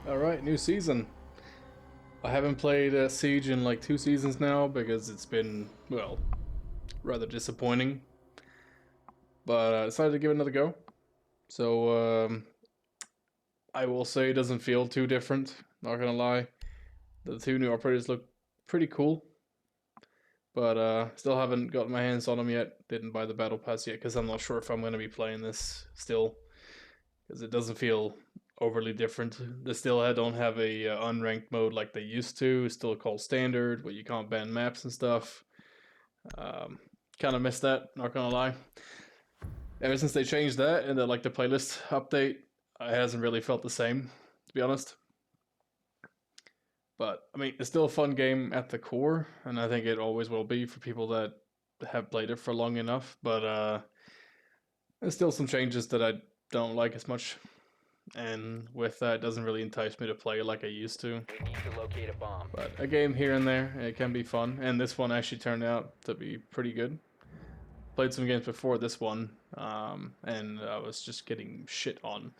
Alright, new season. I haven't played Siege in like 2 seasons now because it's been, well, rather disappointing. But I decided to give it another go. So, I will say it doesn't feel too different, not gonna lie. The two new operators look pretty cool. But still haven't got my hands on them yet. Didn't buy the battle pass yet because I'm not sure if I'm going to be playing this still. Because it doesn't feel overly different. They still don't have a unranked mode like they used to. It's still called standard, where you can't ban maps and stuff. Kind of missed that, not gonna lie. Ever since they changed that and the playlist update, it hasn't really felt the same, to be honest. But I mean, it's still a fun game at the core, and I think it always will be for people that have played it for long enough. But there's still some changes that I don't like as much. And with that, it doesn't really entice me to play like I used to. We need to locate a bomb. But a game here and there, it can be fun. And this one actually turned out to be pretty good. Played some games before this one, and I was just getting shit on.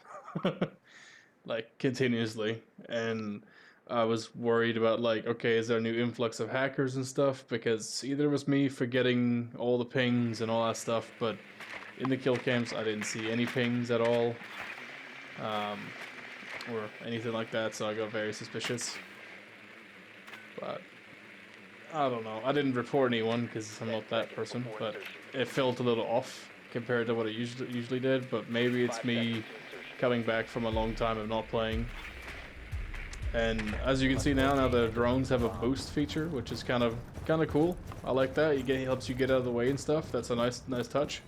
Like, continuously. And I was worried about, like, okay, is there a new influx of hackers and stuff? Because either it was me forgetting all the pings and all that stuff, but in the kill cams, I didn't see any pings at all. Or anything like that, so I got very suspicious. But I don't know. I didn't report anyone because I'm not that person, but it felt a little off compared to what it usually did. But maybe it's me coming back from a long time of not playing. And as you can see now the drones have a boost feature, which is kind of cool. I like that. It helps you get out of the way and stuff. That's a nice touch.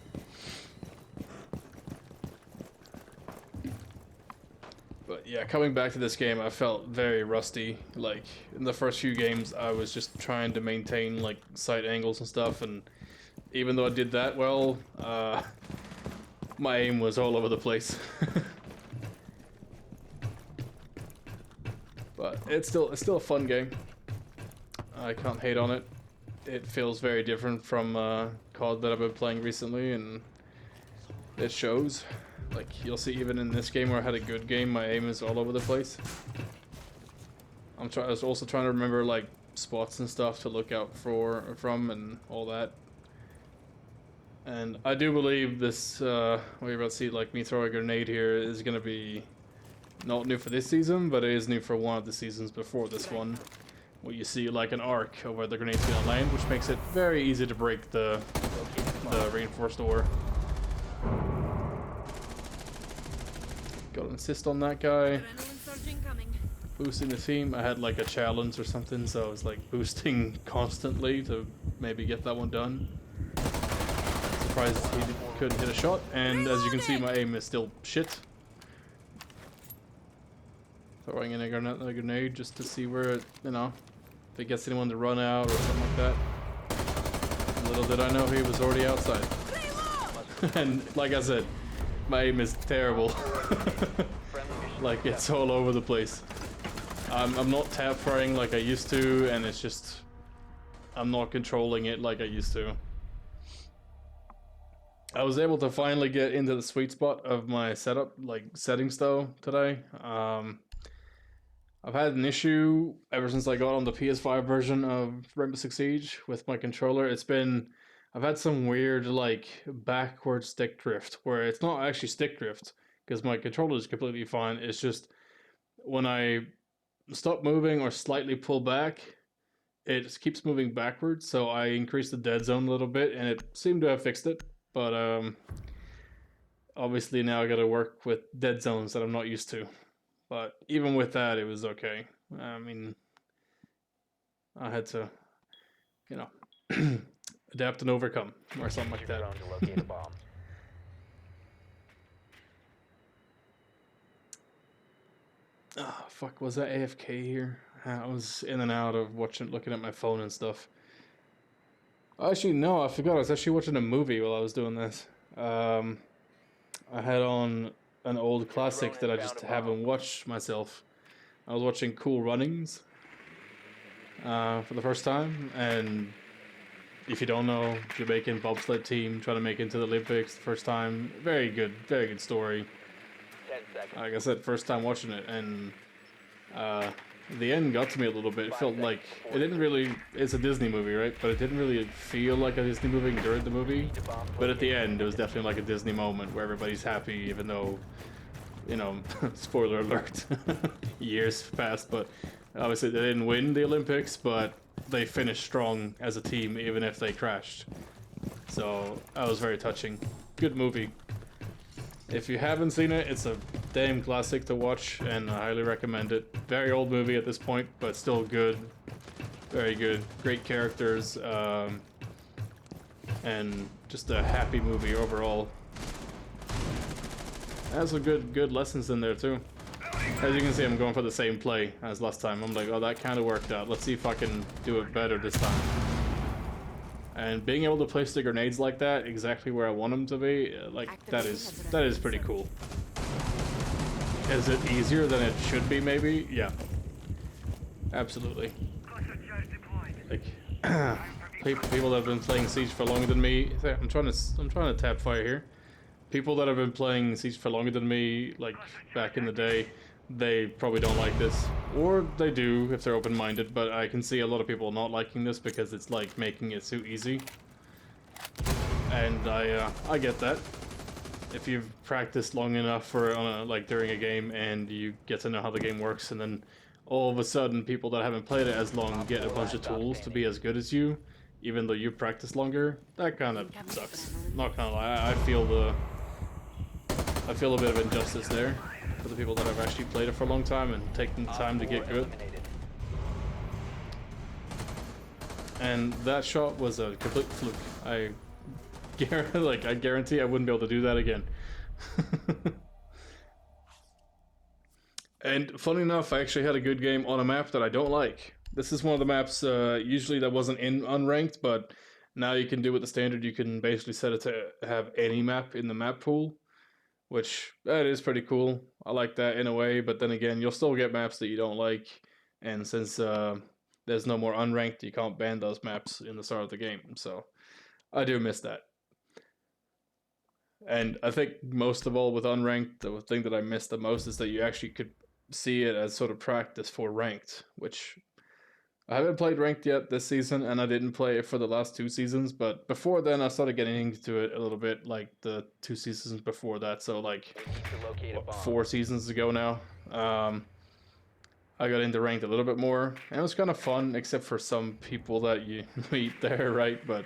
But yeah, coming back to this game, I felt very rusty. Like, in the first few games, I was just trying to maintain, like, sight angles and stuff, and even though I did that well, my aim was all over the place. But it's still a fun game. I can't hate on it. It feels very different from COD that I've been playing recently, and it shows. Like, you'll see even in this game where I had a good game, my aim is all over the place. I was also trying to remember, like, spots and stuff to look out from and all that. And I do believe this, what you're about to see, like me throw a grenade here, is going to be not new for this season, but it is new for one of the seasons before this one. Where you see, like, an arc of where the grenade's going to land, which makes it very easy to break the reinforced door. Got an assist on that guy. Boosting the team. I had like a challenge or something, so I was like boosting constantly to maybe get that one done. Surprised he couldn't hit a shot, and as you can see, my aim is still shit. Throwing in a grenade just to see where it, if it gets anyone to run out or something like that. Little did I know he was already outside. And like I said, my aim is terrible. Like, it's all over the place. I'm not tap firing like I used to, and it's just I'm not controlling it like I used to. I was able to finally get into the sweet spot of my setup, like settings though, today. I've had an issue ever since I got on the PS5 version of Rainbow Six Siege with my controller. I've had some weird, like, backward stick drift, where it's not actually stick drift, because my controller is completely fine. It's just when I stop moving or slightly pull back, it just keeps moving backwards. So I increased the dead zone a little bit, and it seemed to have fixed it. But obviously now I got to work with dead zones that I'm not used to. But even with that, it was okay. I mean, I had to, adapt and overcome, or something like that. To locate a bomb. Oh, fuck, was that AFK here? I was in and out of looking at my phone and stuff. Actually, no, I forgot. I was actually watching a movie while I was doing this. I had on an old classic that I just haven't watched myself. I was watching Cool Runnings for the first time, and if you don't know, Jamaican bobsled team trying to make it into the Olympics the first time. Very good story. 10 seconds. Like I said, first time watching it, and The end got to me a little bit. It felt like it didn't really. It's a Disney movie, right? But it didn't really feel like a Disney movie during the movie. But at the end, it was definitely like a Disney moment where everybody's happy, even though, you know, spoiler alert, years passed. But obviously, they didn't win the Olympics, but they finished strong as a team, even if they crashed. So that was very touching. Good movie. If you haven't seen it, it's a damn classic to watch, and I highly recommend it. Very old movie at this point, but still good. Very good. Great characters, and just a happy movie overall. Has some good lessons in there too. As you can see, I'm going for the same play as last time. I'm like, oh, that kind of worked out. Let's see if I can do it better this time. And being able to place the grenades like that, exactly where I want them to be, like, that is pretty cool. Is it easier than it should be, maybe? Yeah. Absolutely. Like, people that have been playing Siege for longer than me, I'm trying to tap fire here. People that have been playing Siege for longer than me, like, back in the day, they probably don't like this. Or they do, if they're open-minded, but I can see a lot of people not liking this because it's, like, making it too easy. And I get that. If you've practiced long enough for, like, during a game and you get to know how the game works, and then all of a sudden people that haven't played it as long get a bunch of tools to be as good as you, even though you practiced longer, that kind of sucks. Not gonna lie, I feel a bit of injustice there for the people that have actually played it for a long time and taken the time to get good. And that shot was a complete fluke. I guarantee I wouldn't be able to do that again. And funny enough, I actually had a good game on a map that I don't like. This is one of the maps usually that wasn't in unranked, but now you can do with the standard. You can basically set it to have any map in the map pool, which that is pretty cool. I like that in a way, but then again, you'll still get maps that you don't like, and since there's no more unranked, you can't ban those maps in the start of the game, so I do miss that. And I think most of all with unranked, the thing that I miss the most is that you actually could see it as sort of practice for ranked, which I haven't played ranked yet this season, and I didn't play it for the last 2 seasons, but before then I started getting into it a little bit, like the 2 seasons before that, so like, what, 4 seasons ago now. I got into ranked a little bit more, and it was kind of fun, except for some people that you meet there, right? But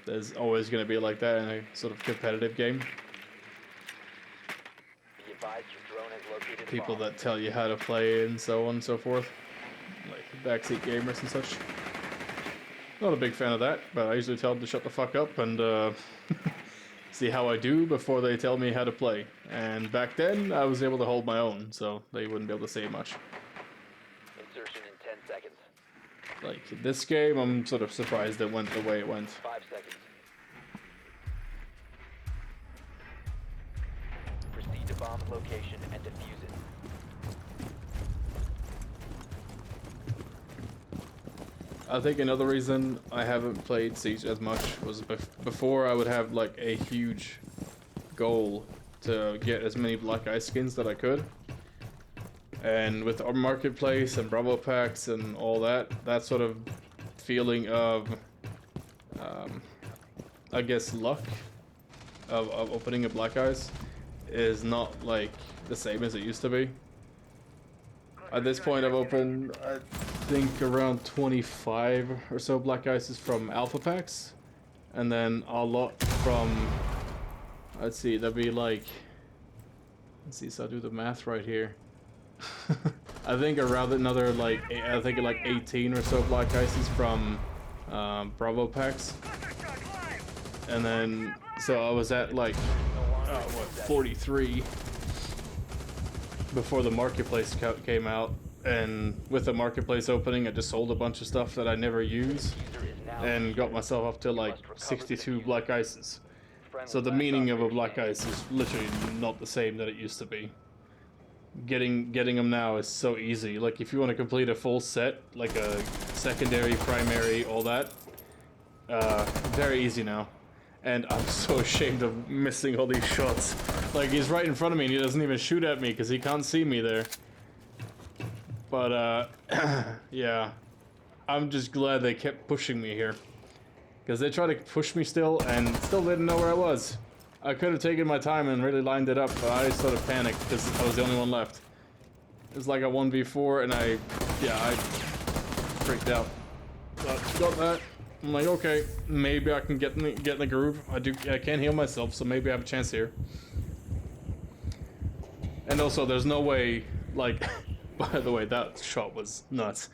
there's always going to be like that in a sort of competitive game. People that tell you how to play and so on and so forth. Like backseat gamers and such. Not a big fan of that, but I usually tell them to shut the fuck up and see how I do before they tell me how to play. And back then, I was able to hold my own, so they wouldn't be able to say much. Insertion in 10 seconds. Like, this game, I'm sort of surprised it went the way it went. 5 seconds. Proceed to bomb location and defuse it. I think another reason I haven't played Siege as much was before I would have like a huge goal to get as many Black Ice skins that I could. And with our marketplace and Bravo packs and all that, that sort of feeling of, I guess, luck of opening a Black Ice is not like the same as it used to be. At this point, I've opened, I think, around 25 or so Black Ices from Alpha Packs, and then a lot from, let's see, that'd be like, let's see, so I'll do the math right here. I think around another, like, I think like 18 or so Black Ices from Bravo Packs, and then, so I was at like, what, 43 before the marketplace came out, and with the marketplace opening I just sold a bunch of stuff that I never use and got myself up to like 62 Black Ices. So the meaning of a Black Ice is literally not the same that it used to be. Getting them now is so easy. Like if you want to complete a full set, like a secondary, primary, all that, very easy now. And I'm so ashamed of missing all these shots. Like, he's right in front of me and he doesn't even shoot at me because he can't see me there. But, yeah. I'm just glad they kept pushing me here. Because they tried to push me still, and still didn't know where I was. I could have taken my time and really lined it up, but I sort of panicked because I was the only one left. It was like a 1v4, and I freaked out. But got that. I'm like, okay, maybe I can get in the groove. I can't heal myself, so maybe I have a chance here. And also, there's no way, like, by the way, that shot was nuts.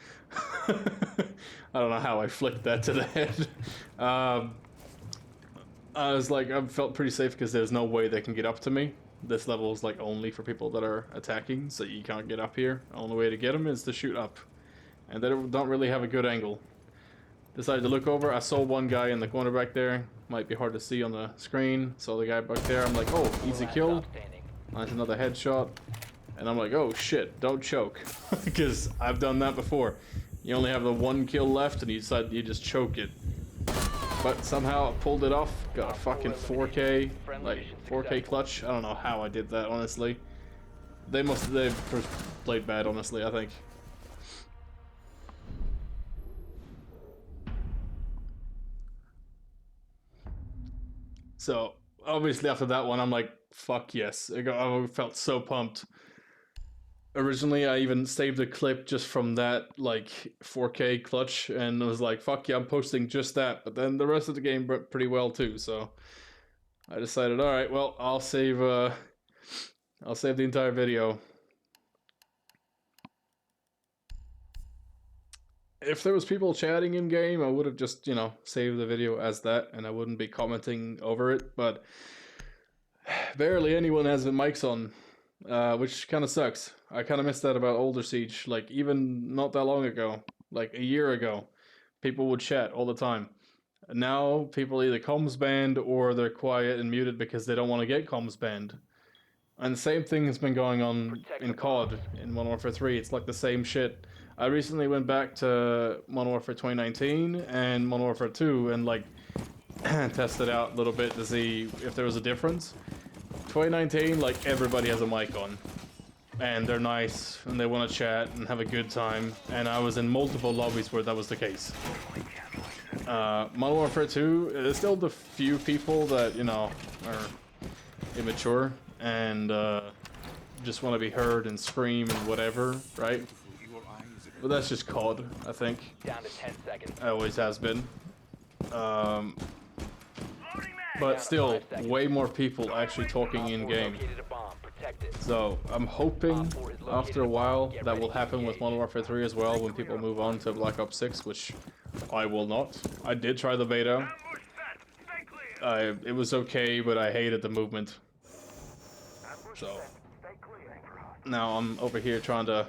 I don't know how I flicked that to the head. I was like, I felt pretty safe because there's no way they can get up to me. This level is like only for people that are attacking, so you can't get up here. The only way to get them is to shoot up. And they don't really have a good angle. Decided to look over. I saw one guy in the corner back there. Might be hard to see on the screen. Saw the guy back there. I'm like, oh, easy kill. Nice, another headshot. And I'm like, oh shit, don't choke. Because I've done that before. You only have the one kill left and you decide you just choke it. But somehow I pulled it off. Got a fucking 4K, like 4K clutch. I don't know how I did that, honestly. They've played bad, honestly, I think. So, obviously after that one, I'm like, fuck yes. I felt so pumped. Originally, I even saved a clip just from that, like, 4K clutch, and I was like, fuck yeah, I'm posting just that. But then the rest of the game went pretty well too, so I decided, alright, well, I'll save the entire video. If there was people chatting in game, I would have just, you know, saved the video as that, and I wouldn't be commenting over it, but barely anyone has their mics on, which kind of sucks. I kind of missed that about older Siege, like, even not that long ago, like a year ago, people would chat all the time. Now, people either comms banned or they're quiet and muted because they don't want to get comms banned. And the same thing has been going on in COD, in Modern Warfare 3, it's like the same shit. I recently went back to Modern Warfare 2019 and Modern Warfare 2 and like tested out a little bit to see if there was a difference. 2019, like everybody has a mic on. And they're nice, and they want to chat and have a good time. And I was in multiple lobbies where that was the case. Modern Warfare 2, there's still the few people that, you know, are immature and just want to be heard and scream and whatever, right? But that's just COD, I think. Down to 10 seconds. It always has been. But still, way more people actually talking in-game. So, I'm hoping after a while that will happen with Modern Warfare 3 as well when people move on to Black Ops 6, which I will not. I did try the beta. It was okay, but I hated the movement. So, now I'm over here trying to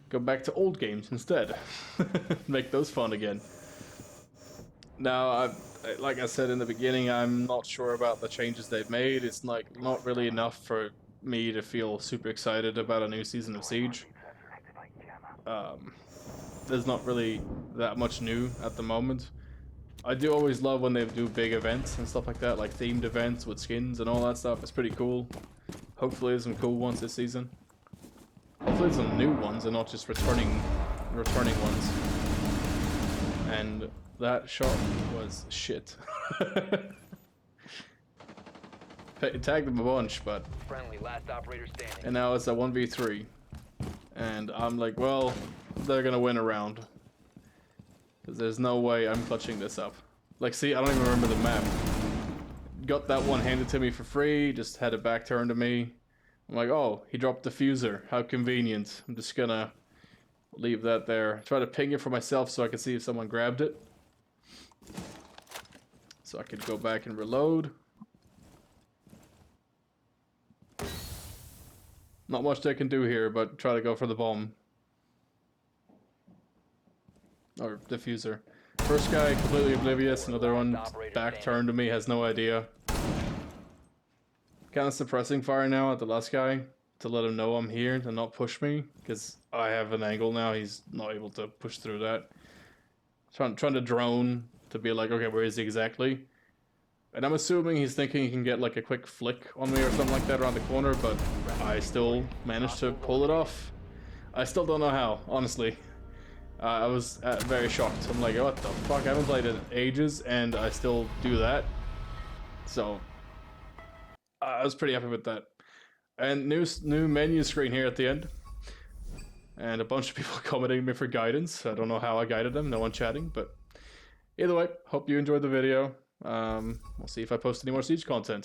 go back to old games instead. Make those fun again. Now, like I said in the beginning, I'm not sure about the changes they've made. It's like not really enough for me to feel super excited about a new season of Siege. There's not really that much new at the moment. I do always love when they do big events and stuff like that, like themed events with skins and all that stuff. It's pretty cool. Hopefully there's some cool ones this season. Hopefully there's some new ones and not just returning ones. And that shot was shit. Tagged them a bunch, but... Friendly, last operator standing. And now it's a 1v3. And I'm like, well, they're gonna win a round. Because there's no way I'm clutching this up. Like, see, I don't even remember the map. Got that one handed to me for free, just had it back turned to me. I'm like, oh, he dropped the fuser. How convenient. I'm just gonna leave that there. Try to ping it for myself so I can see if someone grabbed it. So I could go back and reload. Not much they can do here, but try to go for the bomb. Or diffuser. First guy completely oblivious, another one back turned to me, has no idea. Kind of suppressing fire now at the last guy to let him know I'm here to not push me, because I have an angle now, he's not able to push through that. Trying to drone to be like, okay, where is he exactly? And I'm assuming he's thinking he can get like a quick flick on me or something like that around the corner, but I still managed to pull it off. I still don't know how, honestly. I was very shocked. I'm like, what the fuck? I haven't played it in ages, and I still do that. So, I was pretty happy with that. And new menu screen here at the end. And a bunch of people commenting me for guidance. I don't know how I guided them. No one chatting, but either way, hope you enjoyed the video. We'll see if I post any more Siege content.